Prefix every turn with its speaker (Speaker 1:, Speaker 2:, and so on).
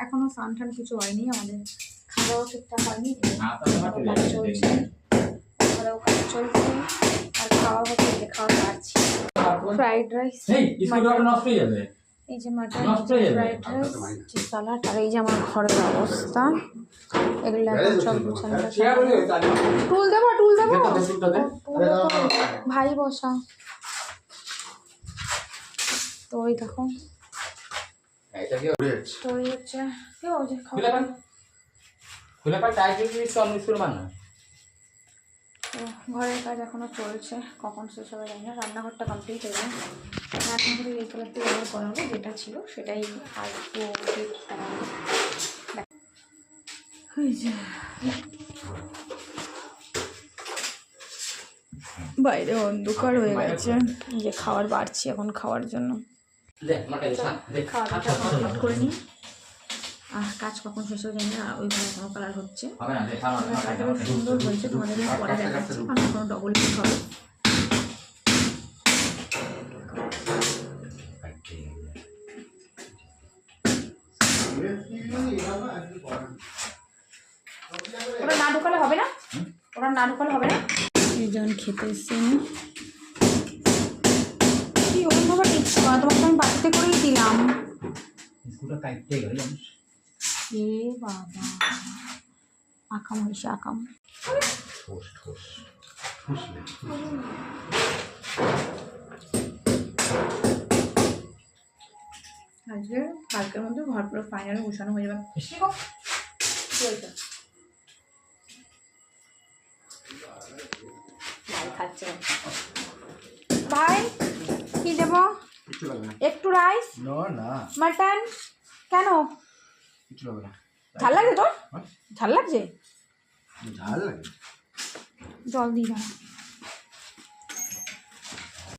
Speaker 1: এখনো স্নান টান কিছু হয়নি আমাদের, খাওয়াও ঠিকঠাক হয়নি, চলছে কাজ চলছে আর খাওয়া হচ্ছে, যে খাওয়া পাচ্ছি ফ্রাইড রাইস, এই যে মাটন ফ্রাইড রাইস, যে সালাড, আর এই যে আমার ঘরের অবস্থা, এগুলো এখন সব টুল দেবো ভাই বসা। তো ওই দেখো তো এই হচ্ছে ঘরের কাজ এখনো চলছে, কখন শেষ হবে জানি না। রান্নাঘরটা কমপ্লিট হয়ে যায়, এখন থেকে এই কালারটি ব্যবহার করা হবে, যেটা ছিল সেটাই আর একটু করা হবে। বাইরে অন্ধকার হয়ে গেছে, যে খাবার বাড়ছি এখন খাওয়ার জন্য, খাওয়াটা কমপ্লিট করে নিই। আর কাজ কখন শেষ হয়ে যায় না, ওইখানে এখনো কালার হচ্ছে, কালারটা বেশ সুন্দর হয়েছে, তোমাদের পরে দেখাচ্ছি, কারণ এখনো ডবল পিক হবে। ওরা না ঢুকালে হবে না, এই যখন খেতে এসছি কি ওরকমভাবে টিপস করা, তোমাকে আমি বাড়িতে করেই দিলাম। এ বাবা আকাম হয়েছে, আকাম আজকে কালকের মধ্যে ঘর পুরো ফাইনালি গোছানো হয়ে যাবে। ভাই কি দেব, একটু রাইস মাটন, কেন ঝাল লাগছে তোর, ঝাল লাগছে, জল দিই না।